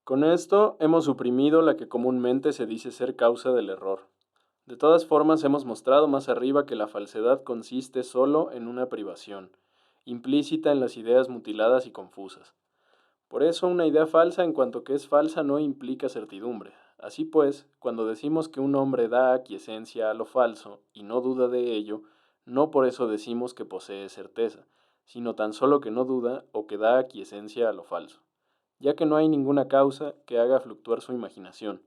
Con esto hemos suprimido la que comúnmente se dice ser causa del error. De todas formas, hemos mostrado más arriba que la falsedad consiste solo en una privación, implícita en las ideas mutiladas y confusas. Por eso, una idea falsa en cuanto que es falsa no implica certidumbre. Así pues, cuando decimos que un hombre da aquiescencia a lo falso y no duda de ello, no por eso decimos que posee certeza, sino tan solo que no duda o que da aquiescencia a lo falso, ya que no hay ninguna causa que haga fluctuar su imaginación.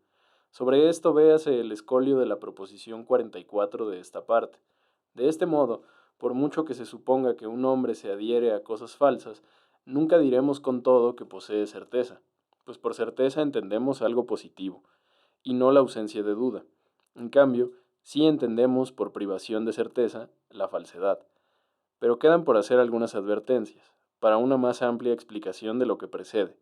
Sobre esto véase el escolio de la proposición 44 de esta parte. De este modo, por mucho que se suponga que un hombre se adhiere a cosas falsas, nunca diremos con todo que posee certeza, pues por certeza entendemos algo positivo, y no la ausencia de duda. En cambio, sí entendemos por privación de certeza la falsedad. Pero quedan por hacer algunas advertencias, para una más amplia explicación de lo que precede.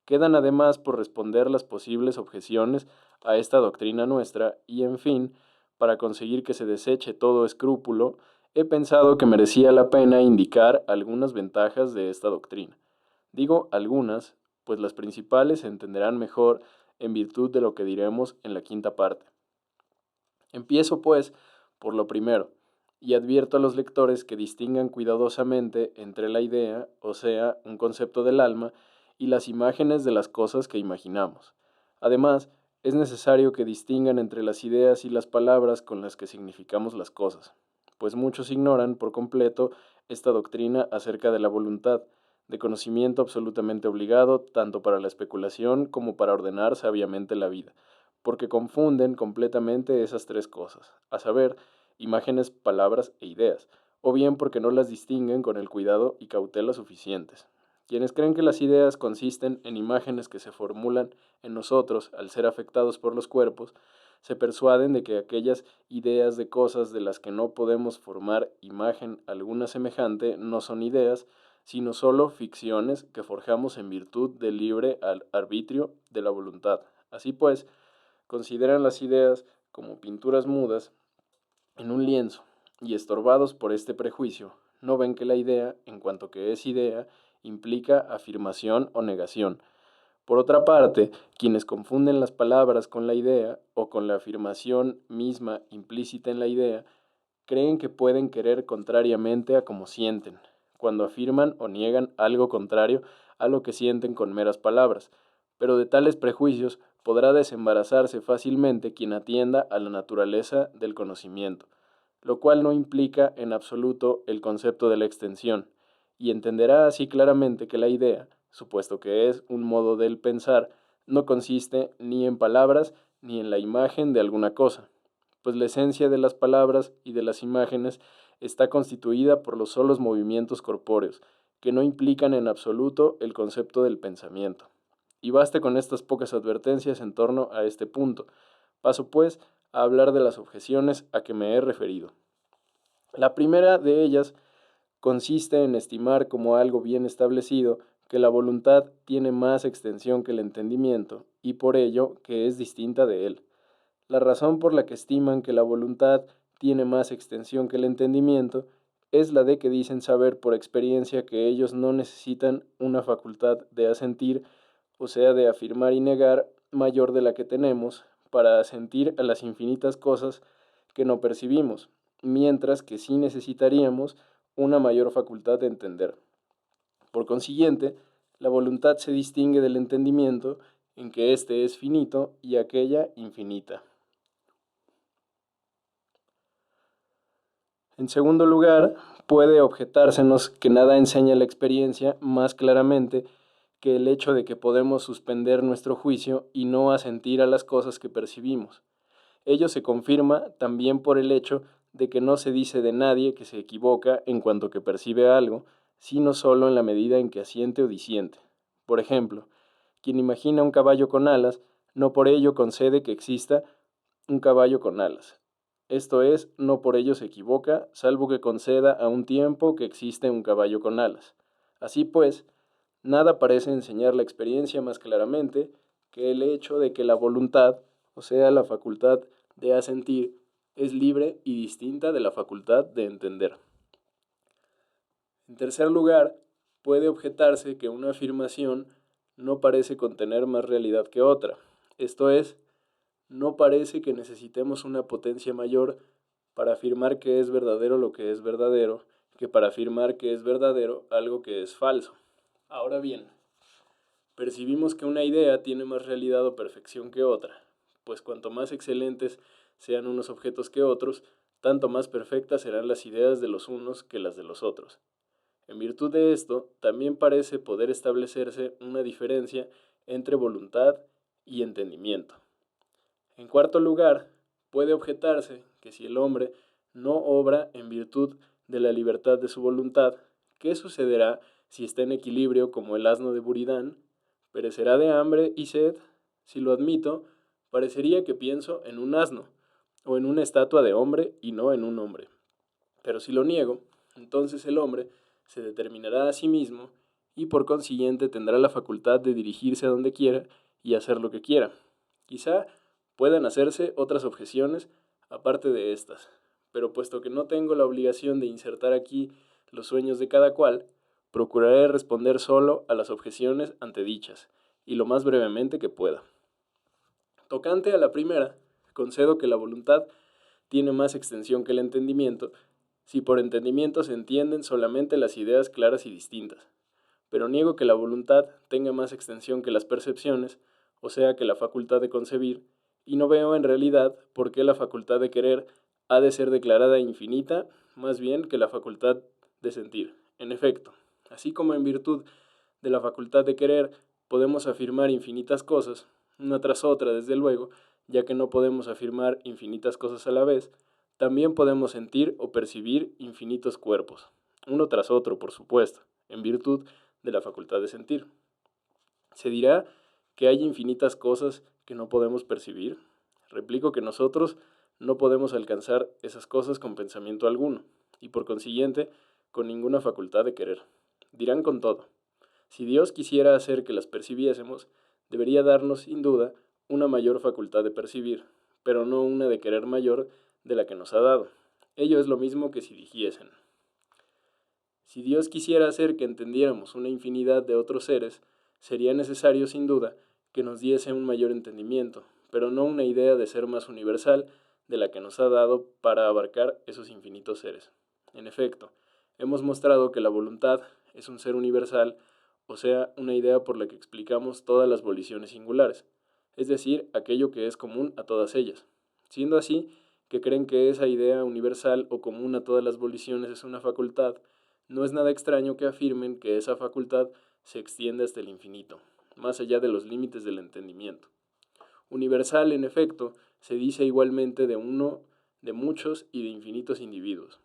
Quedan además por responder las posibles objeciones a esta doctrina nuestra y, en fin, para conseguir que se deseche todo escrúpulo, he pensado que merecía la pena indicar algunas ventajas de esta doctrina. Digo algunas, pues las principales se entenderán mejor en virtud de lo que diremos en la quinta parte. Empiezo, pues, por lo primero, y advierto a los lectores que distingan cuidadosamente entre la idea, o sea, un concepto del alma, y las imágenes de las cosas que imaginamos. Además, es necesario que distingan entre las ideas y las palabras con las que significamos las cosas, pues muchos ignoran por completo esta doctrina acerca de la voluntad, de conocimiento absolutamente obligado tanto para la especulación como para ordenar sabiamente la vida, porque confunden completamente esas tres cosas, a saber, imágenes, palabras e ideas, o bien porque no las distinguen con el cuidado y cautela suficientes. Quienes creen que las ideas consisten en imágenes que se formulan en nosotros al ser afectados por los cuerpos, se persuaden de que aquellas ideas de cosas de las que no podemos formar imagen alguna semejante no son ideas, sino solo ficciones que forjamos en virtud del libre arbitrio de la voluntad. Así pues, consideran las ideas como pinturas mudas en un lienzo, y estorbados por este prejuicio, no ven que la idea, en cuanto que es idea, implica afirmación o negación. Por otra parte, quienes confunden las palabras con la idea o con la afirmación misma implícita en la idea, creen que pueden querer contrariamente a como sienten, cuando afirman o niegan algo contrario a lo que sienten con meras palabras, pero de tales prejuicios podrá desembarazarse fácilmente quien atienda a la naturaleza del conocimiento, lo cual no implica en absoluto el concepto de la extensión, y entenderá así claramente que la idea, supuesto que es un modo del pensar, no consiste ni en palabras ni en la imagen de alguna cosa, pues la esencia de las palabras y de las imágenes está constituida por los solos movimientos corpóreos, que no implican en absoluto el concepto del pensamiento. Y baste con estas pocas advertencias en torno a este punto. Paso, pues, a hablar de las objeciones a que me he referido. La primera de ellas consiste en estimar como algo bien establecido que la voluntad tiene más extensión que el entendimiento, y por ello que es distinta de él. La razón por la que estiman que la voluntad tiene más extensión que el entendimiento es la de que dicen saber por experiencia que ellos no necesitan una facultad de asentir, o sea, de afirmar y negar, mayor de la que tenemos, para asentir a las infinitas cosas que no percibimos, mientras que sí necesitaríamos una mayor facultad de entender. Por consiguiente, la voluntad se distingue del entendimiento en que éste es finito y aquella infinita. En segundo lugar, puede objetársenos que nada enseña la experiencia más claramente que el hecho de que podemos suspender nuestro juicio y no asentir a las cosas que percibimos. Ello se confirma también por el hecho de que no se dice de nadie que se equivoca en cuanto que percibe algo, sino solo en la medida en que asiente o disiente. Por ejemplo, quien imagina un caballo con alas, no por ello concede que exista un caballo con alas. Esto es, no por ello se equivoca, salvo que conceda a un tiempo que existe un caballo con alas. Así pues, nada parece enseñar la experiencia más claramente que el hecho de que la voluntad, o sea, la facultad de asentir, es libre y distinta de la facultad de entender. En tercer lugar, puede objetarse que una afirmación no parece contener más realidad que otra. Esto es, no parece que necesitemos una potencia mayor para afirmar que es verdadero lo que es verdadero, que para afirmar que es verdadero algo que es falso. Ahora bien, percibimos que una idea tiene más realidad o perfección que otra, pues cuanto más excelentes sean unos objetos que otros, tanto más perfectas serán las ideas de los unos que las de los otros. En virtud de esto, también parece poder establecerse una diferencia entre voluntad y entendimiento. En cuarto lugar, puede objetarse que si el hombre no obra en virtud de la libertad de su voluntad, ¿qué sucederá si está en equilibrio como el asno de Buridán? ¿Perecerá de hambre y sed? Si lo admito, parecería que pienso en un asno, o en una estatua de hombre y no en un hombre. Pero si lo niego, entonces el hombre se determinará a sí mismo y por consiguiente tendrá la facultad de dirigirse a donde quiera y hacer lo que quiera. Quizá puedan hacerse otras objeciones aparte de estas, pero puesto que no tengo la obligación de insertar aquí los sueños de cada cual, procuraré responder solo a las objeciones antedichas, y lo más brevemente que pueda. Tocante a la primera, concedo que la voluntad tiene más extensión que el entendimiento, si por entendimiento se entienden solamente las ideas claras y distintas. Pero niego que la voluntad tenga más extensión que las percepciones, o sea que la facultad de concebir, y no veo en realidad por qué la facultad de querer ha de ser declarada infinita, más bien que la facultad de sentir. En efecto, así como en virtud de la facultad de querer podemos afirmar infinitas cosas, una tras otra desde luego, ya que no podemos afirmar infinitas cosas a la vez, también podemos sentir o percibir infinitos cuerpos, uno tras otro, por supuesto, en virtud de la facultad de sentir. ¿Se dirá que hay infinitas cosas que no podemos percibir? Replico que nosotros no podemos alcanzar esas cosas con pensamiento alguno, y por consiguiente con ninguna facultad de querer. Dirán con todo, si Dios quisiera hacer que las percibiésemos, debería darnos, sin duda, una mayor facultad de percibir, pero no una de querer mayor de la que nos ha dado. Ello es lo mismo que si dijesen, si Dios quisiera hacer que entendiéramos una infinidad de otros seres, sería necesario, sin duda, que nos diese un mayor entendimiento, pero no una idea de ser más universal de la que nos ha dado para abarcar esos infinitos seres. En efecto, hemos mostrado que la voluntad es un ser universal, o sea, una idea por la que explicamos todas las voliciones singulares, es decir, aquello que es común a todas ellas. Siendo así, que creen que esa idea universal o común a todas las voliciones es una facultad, no es nada extraño que afirmen que esa facultad se extiende hasta el infinito, más allá de los límites del entendimiento. Universal, en efecto, se dice igualmente de uno, de muchos y de infinitos individuos.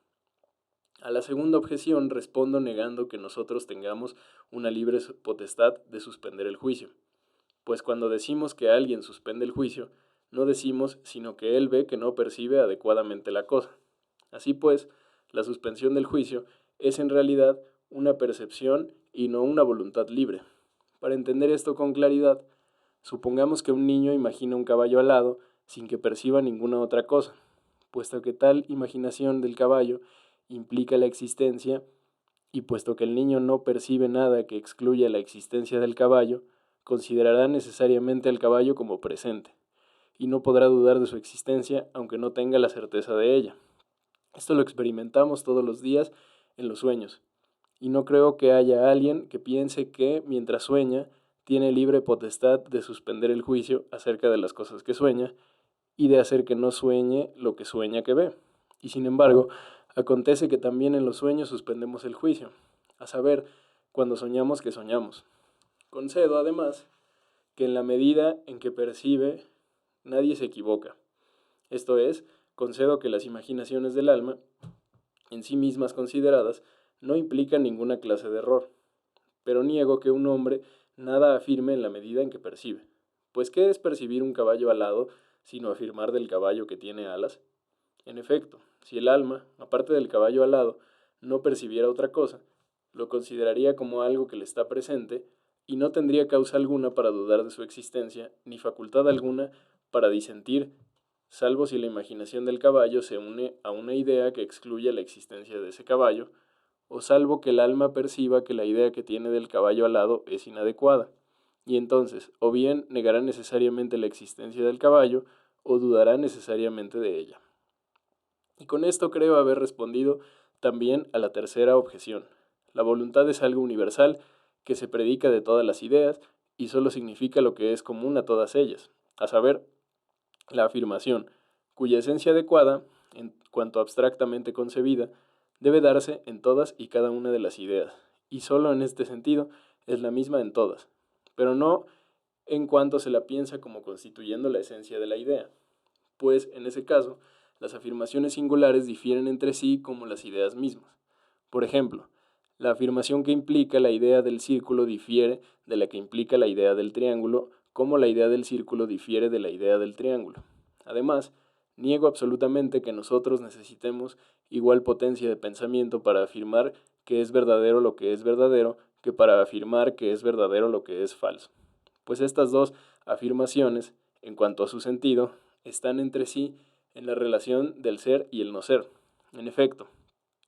A la segunda objeción respondo negando que nosotros tengamos una libre potestad de suspender el juicio, pues cuando decimos que alguien suspende el juicio, no decimos sino que él ve que no percibe adecuadamente la cosa. Así pues, la suspensión del juicio es en realidad una percepción y no una voluntad libre. Para entender esto con claridad, supongamos que un niño imagina un caballo alado sin que perciba ninguna otra cosa, puesto que tal imaginación del caballo implica la existencia, y puesto que el niño no percibe nada que excluya la existencia del caballo, considerará necesariamente al caballo como presente, y no podrá dudar de su existencia aunque no tenga la certeza de ella. Esto lo experimentamos todos los días en los sueños, y no creo que haya alguien que piense que, mientras sueña, tiene libre potestad de suspender el juicio acerca de las cosas que sueña y de hacer que no sueñe lo que sueña que ve. Y sin embargo, acontece que también en los sueños suspendemos el juicio, a saber, cuando soñamos que soñamos. Concedo, además, que en la medida en que percibe, nadie se equivoca. Esto es, concedo que las imaginaciones del alma, en sí mismas consideradas, no implican ninguna clase de error, pero niego que un hombre nada afirme en la medida en que percibe. Pues ¿qué es percibir un caballo alado sino afirmar del caballo que tiene alas? En efecto, si el alma, aparte del caballo alado, no percibiera otra cosa, lo consideraría como algo que le está presente y no tendría causa alguna para dudar de su existencia, ni facultad alguna para disentir, salvo si la imaginación del caballo se une a una idea que excluya la existencia de ese caballo, o salvo que el alma perciba que la idea que tiene del caballo alado es inadecuada, y entonces o bien negará necesariamente la existencia del caballo o dudará necesariamente de ella. Y con esto creo haber respondido también a la tercera objeción. La voluntad es algo universal que se predica de todas las ideas y solo significa lo que es común a todas ellas, a saber, la afirmación, cuya esencia adecuada, en cuanto abstractamente concebida, debe darse en todas y cada una de las ideas, y solo en este sentido es la misma en todas, pero no en cuanto se la piensa como constituyendo la esencia de la idea, pues en ese caso las afirmaciones singulares difieren entre sí como las ideas mismas. Por ejemplo, la afirmación que implica la idea del círculo difiere de la que implica la idea del triángulo, como la idea del círculo difiere de la idea del triángulo. Además, niego absolutamente que nosotros necesitemos igual potencia de pensamiento para afirmar que es verdadero lo que es verdadero que para afirmar que es verdadero lo que es falso. Pues estas dos afirmaciones, en cuanto a su sentido, están entre sí en la relación del ser y el no ser. En efecto,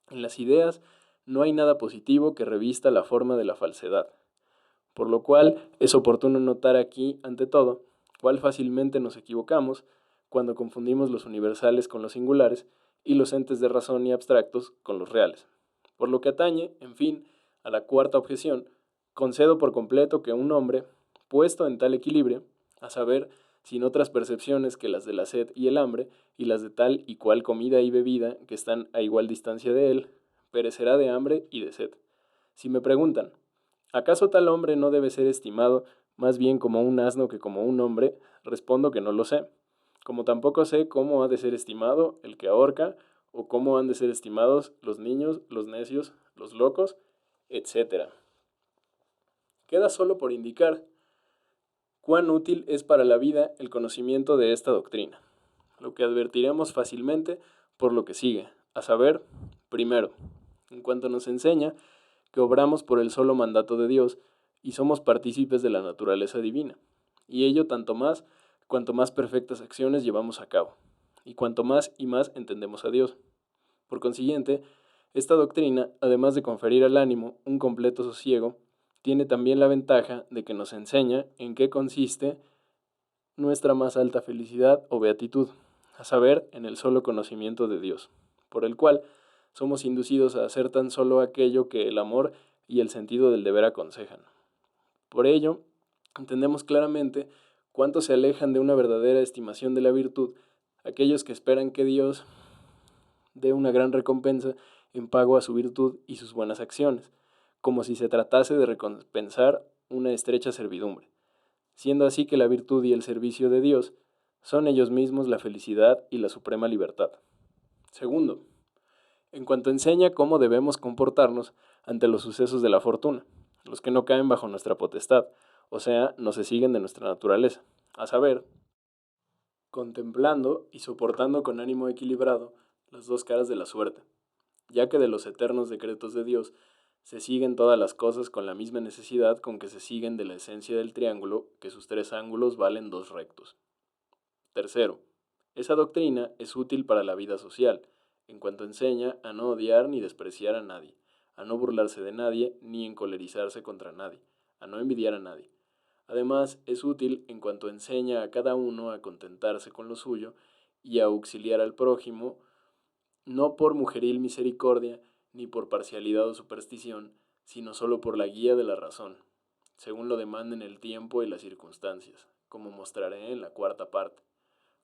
en las ideas no hay nada positivo que revista la forma de la falsedad, por lo cual es oportuno notar aquí, ante todo, cuál fácilmente nos equivocamos cuando confundimos los universales con los singulares y los entes de razón y abstractos con los reales. Por lo que atañe, en fin, a la cuarta objeción, concedo por completo que un hombre, puesto en tal equilibrio, a saber, sin otras percepciones que las de la sed y el hambre, y las de tal y cual comida y bebida que están a igual distancia de él, perecerá de hambre y de sed. Si me preguntan, ¿acaso tal hombre no debe ser estimado más bien como un asno que como un hombre? Respondo que no lo sé, como tampoco sé cómo ha de ser estimado el que ahorca, o cómo han de ser estimados los niños, los necios, los locos, etc. Queda solo por indicar cuán útil es para la vida el conocimiento de esta doctrina, lo que advertiremos fácilmente por lo que sigue, a saber, primero, en cuanto nos enseña que obramos por el solo mandato de Dios y somos partícipes de la naturaleza divina, y ello tanto más cuanto más perfectas acciones llevamos a cabo, y cuanto más y más entendemos a Dios. Por consiguiente, esta doctrina, además de conferir al ánimo un completo sosiego, tiene también la ventaja de que nos enseña en qué consiste nuestra más alta felicidad o beatitud, a saber, en el solo conocimiento de Dios, por el cual somos inducidos a hacer tan solo aquello que el amor y el sentido del deber aconsejan. Por ello, entendemos claramente cuánto se alejan de una verdadera estimación de la virtud aquellos que esperan que Dios dé una gran recompensa en pago a su virtud y sus buenas acciones, como si se tratase de recompensar una estrecha servidumbre, siendo así que la virtud y el servicio de Dios son ellos mismos la felicidad y la suprema libertad. Segundo, en cuanto enseña cómo debemos comportarnos ante los sucesos de la fortuna, los que no caen bajo nuestra potestad, o sea, no se siguen de nuestra naturaleza, a saber, contemplando y soportando con ánimo equilibrado las dos caras de la suerte, ya que de los eternos decretos de Dios se siguen todas las cosas con la misma necesidad con que se siguen de la esencia del triángulo, que sus tres ángulos valen dos rectos. Tercero, esa doctrina es útil para la vida social, en cuanto enseña a no odiar ni despreciar a nadie, a no burlarse de nadie ni encolerizarse contra nadie, a no envidiar a nadie. Además, es útil en cuanto enseña a cada uno a contentarse con lo suyo y a auxiliar al prójimo, no por mujeril misericordia, ni por parcialidad o superstición, sino solo por la guía de la razón, según lo demanden el tiempo y las circunstancias, como mostraré en la cuarta parte.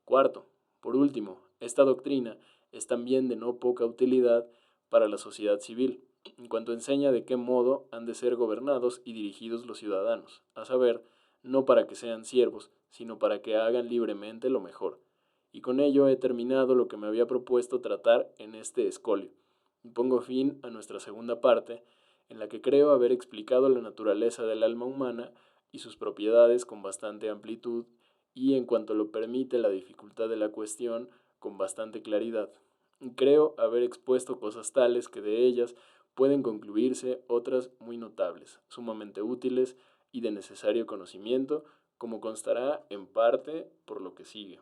Cuarto, por último, esta doctrina es también de no poca utilidad para la sociedad civil, en cuanto enseña de qué modo han de ser gobernados y dirigidos los ciudadanos, a saber, no para que sean siervos, sino para que hagan libremente lo mejor. Y con ello he terminado lo que me había propuesto tratar en este escolio, y pongo fin a nuestra segunda parte, en la que creo haber explicado la naturaleza del alma humana y sus propiedades con bastante amplitud y, en cuanto lo permite la dificultad de la cuestión, con bastante claridad. Creo haber expuesto cosas tales que de ellas pueden concluirse otras muy notables, sumamente útiles y de necesario conocimiento, como constará en parte por lo que sigue.